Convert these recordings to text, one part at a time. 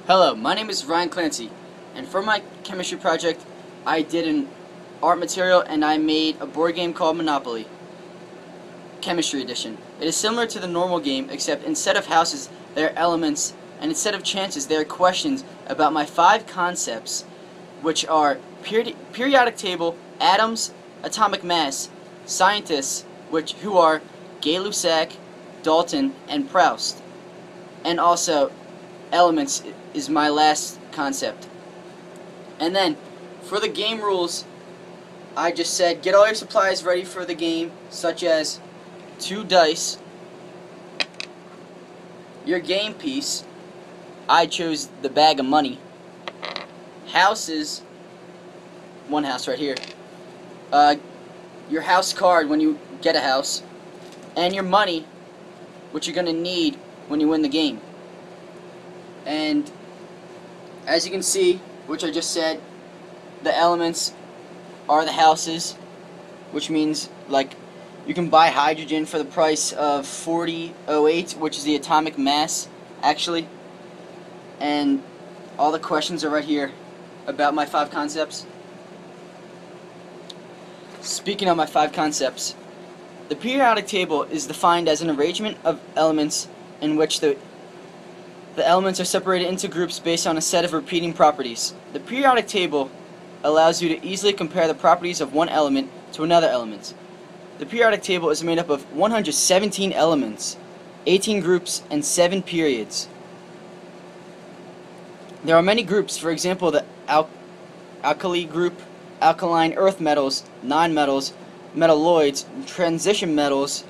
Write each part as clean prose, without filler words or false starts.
Hello, my name is Ryan Clancy, and for my chemistry project, I did an art material and I made a board game called Monopoly, Chemistry Edition. It is similar to the normal game, except instead of houses, there are elements, and instead of chances, there are questions about my 5 concepts, which are periodic table, atoms, atomic mass, scientists, who are Gay-Lussac, Dalton, and Proust, and also elements is my last concept. And then for the game rules, I just said get all your supplies ready for the game, such as 2 dice, your game piece. I chose the bag of money, houses, 1 house right here, your house card when you get a house, and your money, which you're going to need when you win the game. And as you can see, which I just said, the elements are the houses, which means like you can buy hydrogen for the price of 4008, which is the atomic mass actually. And all the questions are right here about my 5 concepts. Speaking of my 5 concepts, the periodic table is defined as an arrangement of elements in which the elements are separated into groups based on a set of repeating properties. The periodic table allows you to easily compare the properties of one element to another element. The periodic table is made up of 117 elements, 18 groups, and 7 periods. There are many groups, for example the alkali group, alkaline earth metals, nonmetals, metalloids, transition metals,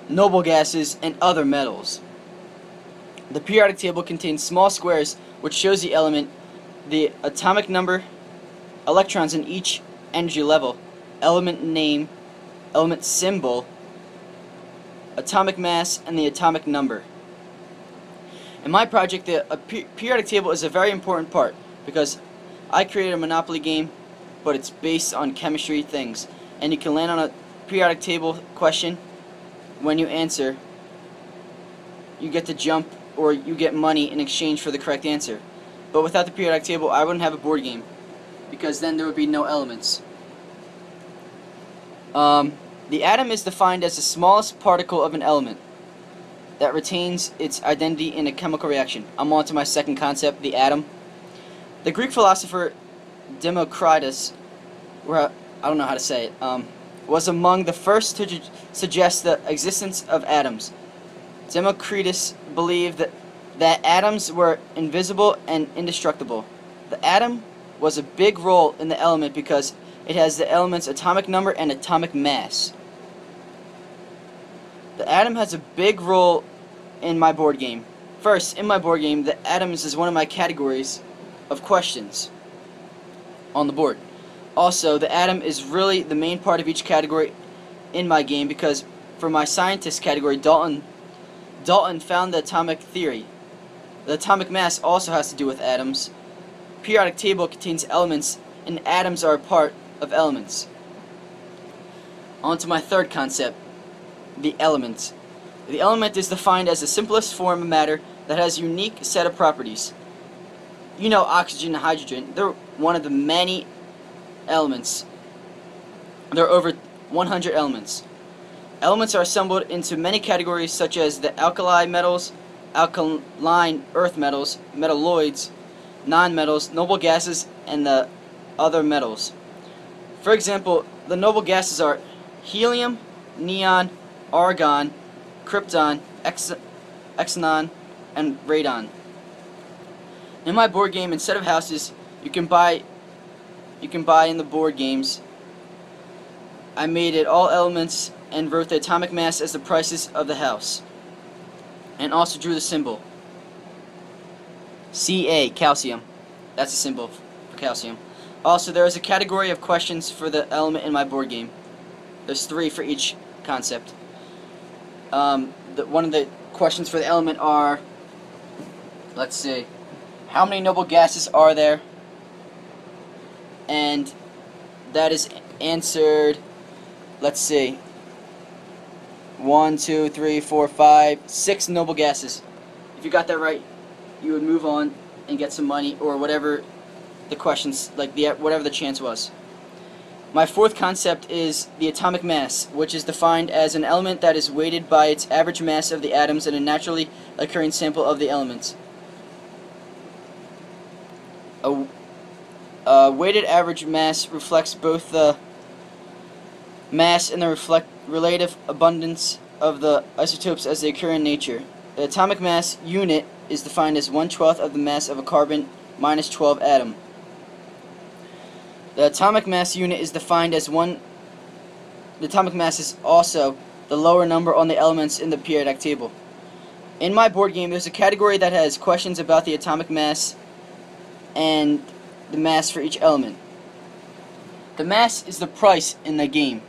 noble gases, and other metals. The periodic table contains small squares which shows the element, the atomic number, electrons in each energy level, element name, element symbol, atomic mass, and the atomic number. In my project, the periodic table is a very important part because I created a Monopoly game, but it's based on chemistry things, and you can land on a periodic table question. When you answer, you get to jump or you get money in exchange for the correct answer. But without the periodic table, I wouldn't have a board game, because then there would be no elements. The atom is defined as the smallest particle of an element that retains its identity in a chemical reaction. I'm on to my second concept, the atom. The Greek philosopher Democritus, I don't know how to say it, was among the first to suggest the existence of atoms. Democritus believed that atoms were invisible and indestructible. The atom was a big role in the element because it has the element's atomic number and atomic mass. The atom has a big role in my board game. First, in my board game, the atoms is one of my categories of questions on the board. Also, the atom is really the main part of each category in my game because for my scientist category, Dalton found the atomic theory. The atomic mass also has to do with atoms. Periodic table contains elements, and atoms are a part of elements. On to my third concept, the element. The element is defined as the simplest form of matter that has a unique set of properties. You know, oxygen and hydrogen, they're one of the many elements. There are over 100 elements. Elements are assembled into many categories such as the alkali metals, alkaline earth metals, metalloids, nonmetals, noble gases, and the other metals. For example, the noble gases are helium, neon, argon, krypton, xenon, and radon. In my board game, instead of houses, you can buy in the board games. I made it all elements and wrote the atomic mass as the prices of the house, and also drew the symbol Ca, calcium. That's a symbol for calcium. Also, there is a category of questions for the element in my board game. There's 3 for each concept. One of the questions for the element are, let's see, how many noble gases are there? And that is answered, let's see, 1, 2, 3, 4, 5, 6 noble gases. If you got that right, you would move on and get some money, or whatever the questions, like whatever the chance was. My fourth concept is the atomic mass, which is defined as an element that is weighted by its average mass of the atoms in a naturally occurring sample of the elements. A weighted average mass reflects both the mass and the relative abundance of the isotopes as they occur in nature. The atomic mass unit is defined as 1/12 of the mass of a carbon minus 12 atom. The atomic mass unit is defined as The atomic mass is also the lower number on the elements in the periodic table. In my board game, there's a category that has questions about the atomic mass and the mass for each element. The mass is the price in the game.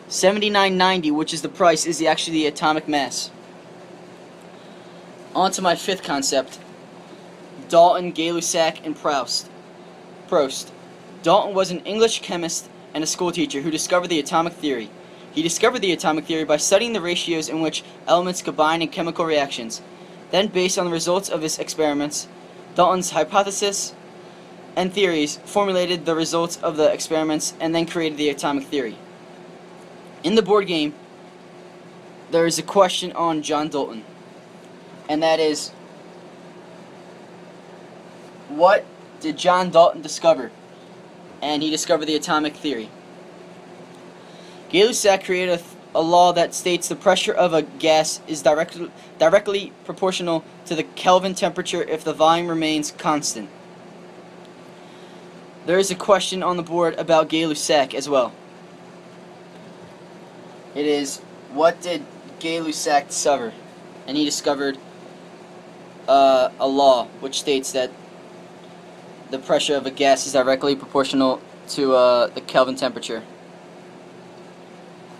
$79.90, which is the price, is actually the atomic mass. On to my fifth concept: Dalton, Gay-Lussac, and Proust. Dalton was an English chemist and a schoolteacher who discovered the atomic theory. He discovered the atomic theory by studying the ratios in which elements combine in chemical reactions. Then, based on the results of his experiments, Dalton's hypothesis and theories formulated the results of the experiments and then created the atomic theory. In the board game, there is a question on John Dalton, and that is, what did John Dalton discover? And he discovered the atomic theory. Gay-Lussac created a law that states the pressure of a gas is directly proportional to the Kelvin temperature if the volume remains constant. There is a question on the board about Gay-Lussac as well. It is, what did Gay-Lussac discover? And he discovered a law which states that the pressure of a gas is directly proportional to the Kelvin temperature.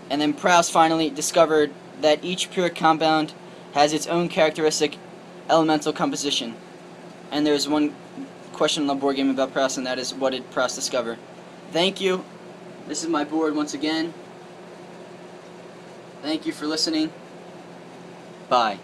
And then Proust finally discovered that each pure compound has its own characteristic elemental composition. And there's one question on the board game about Proust, and that is, what did Proust discover? Thank you. This is my board once again. Thank you for listening. Bye.